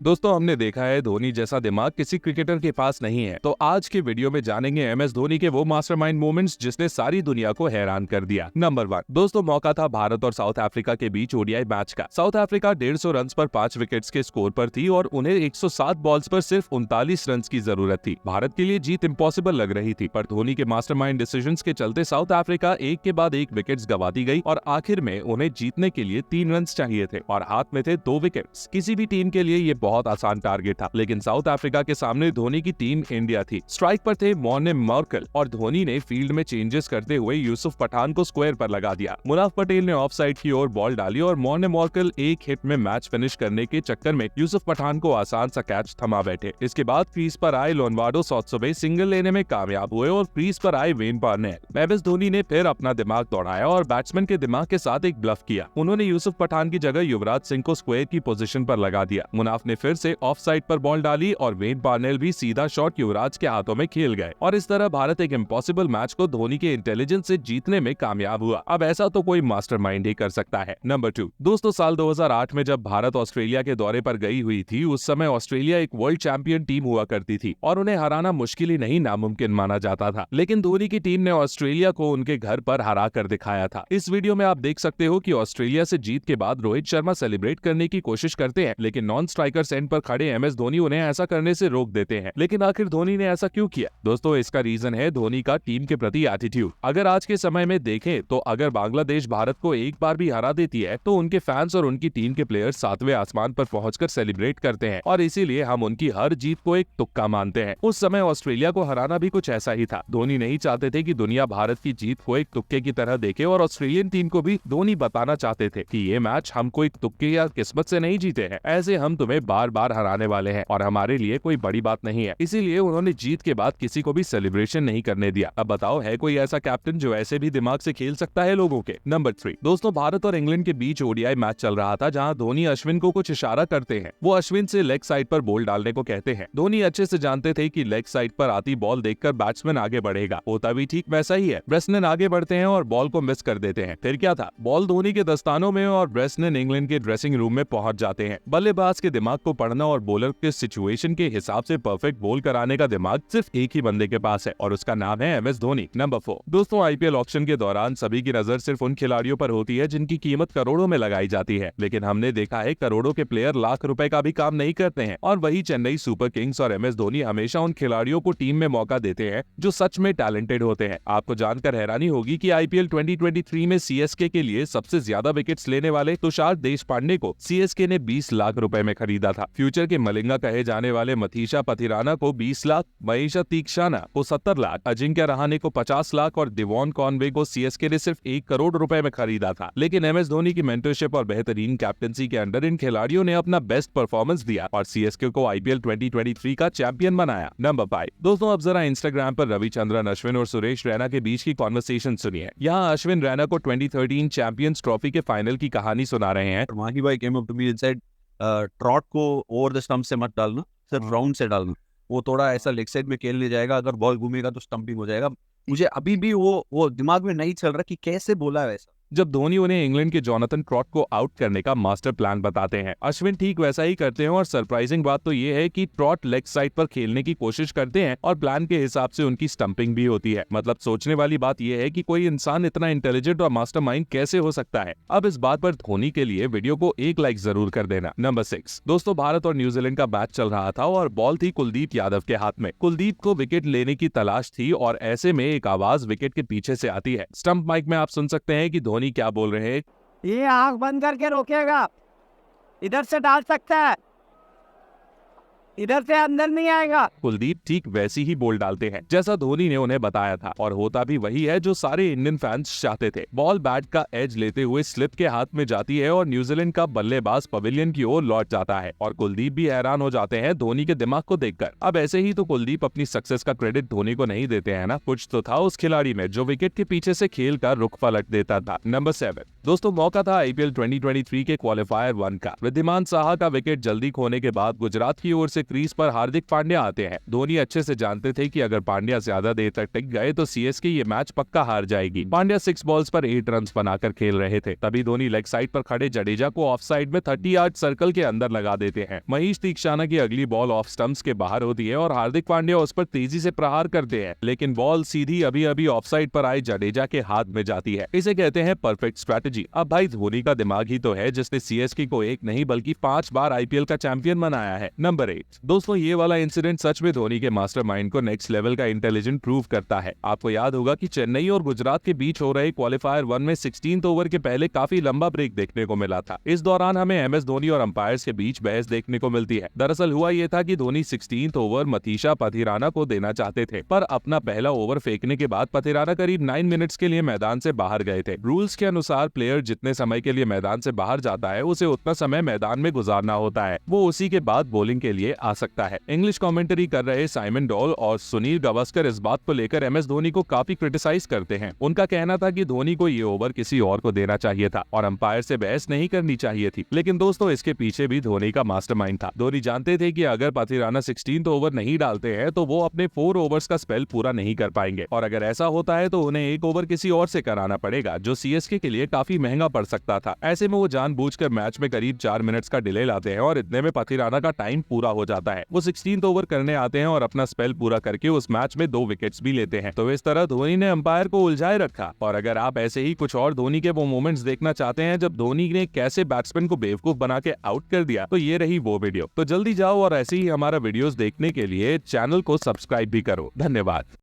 दोस्तों हमने देखा है धोनी जैसा दिमाग किसी क्रिकेटर के पास नहीं है। तो आज के वीडियो में जानेंगे एमएस धोनी के वो मास्टरमाइंड मोमेंट्स जिसने सारी दुनिया को हैरान कर दिया। नंबर 1 दोस्तों, मौका था भारत और साउथ अफ्रीका के बीच ओडीआई मैच का। साउथ अफ्रीका 150 रन पर 5 विकेट्स के स्कोर पर थी और उन्हें 107 बॉल्स पर सिर्फ 39 रन की जरूरत थी। भारत के लिए जीत इम्पॉसिबल लग रही थी, पर धोनी के मास्टरमाइंड डिसीजंस के चलते साउथ अफ्रीका एक के बाद एक विकेट्स गंवाती गई और आखिर में उन्हें जीतने के लिए 3 रन चाहिए थे और हाथ में थे 2 विकेट्स। किसी भी टीम के लिए ये बहुत आसान टारगेट था, लेकिन साउथ अफ्रीका के सामने धोनी की टीम इंडिया थी। स्ट्राइक पर थे मॉर्ने मॉर्कल और धोनी ने फील्ड में चेंजेस करते हुए यूसुफ पठान को स्क्वायर पर लगा दिया। मुनाफ पटेल ने ऑफ साइड की ओर बॉल डाली और मॉर्ने मॉर्कल एक हिट में मैच फिनिश करने के चक्कर में यूसुफ पठान को आसान सा कैच थमा बैठे। इसके बाद क्रीज पर आए लोनवाडो सौत्सबे सिंगल लेने में कामयाब हुए और क्रीज पर आए वेन बार्नेल। एमएस धोनी ने फिर अपना दिमाग दौड़ाया और बैट्समैन के दिमाग के साथ एक ब्लफ किया। उन्होंने यूसुफ पठान की जगह युवराज सिंह को स्क्वायर की पोजीशन पर लगा दिया। मुनाफ ने फिर से ऑफ साइड पर बॉल डाली और वेन बार्नेल भी सीधा शॉट युवराज के हाथों में खेल गए और इस तरह भारत एक इम्पॉसिबल मैच को धोनी के इंटेलिजेंस से जीतने में कामयाब हुआ। अब ऐसा तो कोई मास्टरमाइंड ही कर सकता है। नंबर 2 दोस्तों, साल 2008 में जब भारत ऑस्ट्रेलिया के दौरे पर गई हुई थी, उस समय ऑस्ट्रेलिया एक वर्ल्ड चैंपियन टीम हुआ करती थी और उन्हें हराना मुश्किल ही नहीं नामुमकिन माना जाता था। लेकिन धोनी की टीम ने ऑस्ट्रेलिया को उनके घर पर हरा कर दिखाया था। इस वीडियो में आप देख सकते हो कि ऑस्ट्रेलिया से जीत के बाद रोहित शर्मा सेलिब्रेट करने की कोशिश करते हैं, लेकिन नॉन स्ट्राइकर एंड पर खड़े एमएस धोनी उन्हें ऐसा करने से रोक देते हैं। लेकिन आखिर धोनी ने ऐसा क्यों किया? दोस्तों, इसका रीजन है धोनी का टीम के प्रति एटीट्यूड। अगर आज के समय में देखें तो अगर बांग्लादेश भारत को एक बार भी हरा देती है तो उनके फैंस और उनकी टीम के प्लेयर्स 7वें आसमान पर पहुंचकर सेलिब्रेट करते हैं और इसीलिए हम उनकी हर जीत को एक तुक्का मानते हैं। उस समय ऑस्ट्रेलिया को हराना भी कुछ ऐसा ही था। धोनी नहीं चाहते थे कि दुनिया भारत की जीत को एक तुक्के की तरह देखे और ऑस्ट्रेलियन टीम को भी धोनी बताना चाहते थे कि ये मैच हमको एक तुक्के या किस्मत से नहीं जीते हैं, ऐसे हम तुम्हें बार बार हराने वाले हैं और हमारे लिए कोई बड़ी बात नहीं है। इसीलिए उन्होंने जीत के बाद किसी को भी सेलिब्रेशन नहीं करने दिया। अब बताओ, है कोई ऐसा कैप्टन जो ऐसे भी दिमाग से खेल सकता है लोगों के? नंबर 3 दोस्तों, भारत और इंग्लैंड के बीच ओडीआई मैच चल रहा था जहां धोनी अश्विन को कुछ इशारा करते हैं। वो अश्विन से लेग साइड पर बॉल डालने को कहते हैं। धोनी अच्छे से जानते थे कि लेग साइड पर आती बॉल देखकर बैट्समैन आगे बढ़ेगा। होता भी ठीक वैसा ही है। ब्रेसनन आगे बढ़ते हैं और बॉल को मिस कर देते हैं। फिर क्या था, बॉल धोनी के दस्तानों में और ब्रेसनन इंग्लैंड के ड्रेसिंग रूम में पहुंच जाते हैं। बल्लेबाज के दिमाग को पढ़ना और बॉलर के सिचुएशन के हिसाब से परफेक्ट बॉल कराने का दिमाग सिर्फ एक ही बंदे के पास है और उसका नाम है एमएस धोनी। नंबर 4 दोस्तों, आईपीएल ऑक्शन के दौरान सभी की नजर सिर्फ उन खिलाड़ियों पर होती है जिनकी कीमत करोड़ों में लगाई जाती है, लेकिन हमने देखा है करोड़ों के प्लेयर लाख रुपए का भी काम नहीं करते हैं और वही चेन्नई सुपर किंग्स और एमएस धोनी हमेशा उन खिलाड़ियों को टीम में मौका देते हैं जो सच में टैलेंटेड होते हैं। आपको जानकर हैरानी होगी कि आईपीएल 2023 में सीएसके के लिए सबसे ज्यादा विकेट्स लेने वाले तुषार देशपांडे को सीएसके ने 20 लाख रुपए में खरीदा था। फ्यूचर के मलिंगा कहे जाने वाले मथीशा पथिराना को 20 लाख, महेशा तीक्षाना को 70 लाख, अजिंक्य रहाणे को 50 लाख और डिवॉन कॉनवे को सीएसके ने सिर्फ 1 करोड़ रुपए में खरीदा था। लेकिन एमएस धोनी की मेंटरशिप और बेहतरीन कैप्टनसी के अंडर इन खिलाड़ियों ने अपना बेस्ट परफॉर्मेंस दिया और सीएसके को आईपीएल 2023 का चैंपियन बनाया। नंबर 5 दोस्तों, अब जरा इंस्टाग्राम पर रविचंद्रन अश्विन और सुरेश रैना के बीच की कॉन्वर्सेशन सुनिए। यहाँ अश्विन रैना को 2013 चैंपियंस ट्रॉफी के फाइनल की कहानी सुना रहे हैं। माही भाई came up to me and said, trout को ओवर द स्टंप से मत डालना, सिर्फ राउंड से डालना। वो थोड़ा ऐसा लेग साइड में खेलने जाएगा, अगर बॉल घूमेगा तो स्टंपिंग हो जाएगा। मुझे अभी भी वो दिमाग में नहीं चल रहा कि कैसे बोला है ऐसा। जब धोनी उन्हें इंग्लैंड के जोनाथन ट्रॉट को आउट करने का मास्टर प्लान बताते हैं, अश्विन ठीक वैसा ही करते हैं और सरप्राइजिंग बात तो ये है कि ट्रॉट लेग साइड पर खेलने की कोशिश करते हैं और प्लान के हिसाब से उनकी स्टंपिंग भी होती है। मतलब सोचने वाली बात यह है कि कोई इंसान इतना इंटेलिजेंट और मास्टरमाइंड कैसे हो सकता है। अब इस बात पर धोनी के लिए वीडियो को एक लाइक जरूर कर देना। नंबर 6 दोस्तों, भारत और न्यूजीलैंड का मैच चल रहा था और बॉल थी कुलदीप यादव के हाथ में। कुलदीप को विकेट लेने की तलाश थी और ऐसे में एक आवाज विकेट के पीछे से आती है। स्टंप माइक में आप सुन सकते हैं कि धोनी क्या बोल रहे हैं। ये आंख बंद करके रोकेगा, इधर से डाल सकता है, इधर से अंदर नहीं आएगा। कुलदीप ठीक वैसी ही बॉल डालते हैं जैसा धोनी ने उन्हें बताया था और होता भी वही है जो सारे इंडियन फैंस चाहते थे। बॉल बैट का एज लेते हुए स्लिप के हाथ में जाती है और न्यूजीलैंड का बल्लेबाज पवेलियन की ओर लौट जाता है और कुलदीप भी हैरान हो जाते हैं धोनी के दिमाग को देखकर। अब ऐसे ही तो कुलदीप अपनी सक्सेस का क्रेडिट धोनी को नहीं देते हैं ना। कुछ तो था उस खिलाड़ी में जो विकेट के पीछे से खेल का रुख पलट देता था। नंबर 7 दोस्तों, मौका था आईपीएल 2023 के क्वालिफायर 1 का। वृद्धिमान साहा का विकेट जल्दी खोने के बाद गुजरात की ओर से से क्रीज पर हार्दिक पांड्या आते हैं। धोनी अच्छे से जानते थे कि अगर पांड्या ज्यादा देर तक टिक गए तो सीएसके ये मैच पक्का हार जाएगी। पांड्या 6 बॉल्स पर 8 रन बनाकर खेल रहे थे। तभी धोनी लेग साइड पर खड़े जडेजा को ऑफ साइड में 30 यार्ड सर्कल के अंदर लगा देते हैं। महेश तीक्षाना की अगली बॉल ऑफ स्टंप्स के बाहर होती है और हार्दिक पांड्या उस पर तेजी से प्रहार करते हैं, लेकिन बॉल सीधी अभी ऑफ साइड पर आए जडेजा के हाथ में जाती है। इसे कहते हैं परफेक्ट स्ट्रैटेजी। अब भाई धोनी का दिमाग ही तो है जिसने सीएसके को एक नहीं बल्कि 5 बार आईपीएल का चैंपियन बनाया है। नंबर 8 दोस्तों, ये वाला इंसिडेंट सच में धोनी के मास्टरमाइंड को नेक्स्ट लेवल का इंटेलिजेंट प्रूव करता है। आपको याद होगा कि चेन्नई और गुजरात के बीच हो रहे क्वालिफायर 1 में 16th ओवर के पहले काफी लंबा ब्रेक देखने को मिला था। इस दौरान हमें एमएस धोनी और अंपायर्स के बीच बहस देखने को मिलती है। दरअसल हुआ ये था कि धोनी 16th ओवर मतीशा पथिराना को देना चाहते थे, पर अपना पहला ओवर फेंकने के बाद पथिराना करीब 9 मिनट्स के लिए मैदान से बाहर गए थे। रूल्स के अनुसार प्लेयर जितने समय के लिए मैदान से बाहर जाता है उसे उतना समय मैदान में गुजारना होता है, वो उसी के बाद बॉलिंग के लिए आ सकता है। इंग्लिश कमेंट्री कर रहे साइमन डॉल और सुनील गावस्कर इस बात को लेकर एमएस धोनी को काफी क्रिटिसाइज करते हैं। उनका कहना था कि धोनी को ये ओवर किसी और को देना चाहिए था और अंपायर से बहस नहीं करनी चाहिए थी। लेकिन दोस्तों, इसके पीछे भी धोनी का मास्टरमाइंड था। धोनी जानते थे कि अगर पथिराना 16th ओवर नहीं डालते हैं तो वो अपने 4 ओवर्स का स्पेल पूरा नहीं कर पाएंगे, और अगर ऐसा होता है तो उन्हें एक ओवर किसी और से कराना पड़ेगा जो सीएसके के लिए काफी महंगा पड़ सकता था। ऐसे में वो जानबूझकर मैच में करीब 4 मिनट्स का डिले लाते हैं और इतने में पथिराना का टाइम पूरा हो जाता है। वो 16th ओवर करने आते हैं और अपना स्पेल पूरा करके उस मैच में 2 विकेट्स भी लेते हैं। तो इस तरह धोनी ने अंपायर को उलझाए रखा। और अगर आप ऐसे ही कुछ और धोनी के वो मोमेंट्स देखना चाहते हैं जब धोनी ने कैसे बैट्समैन को बेवकूफ बना के आउट कर दिया, तो ये रही वो वीडियो। तो जल्दी जाओ और ऐसे ही हमारा वीडियोस देखने के लिए चैनल को सब्सक्राइब भी करो। धन्यवाद।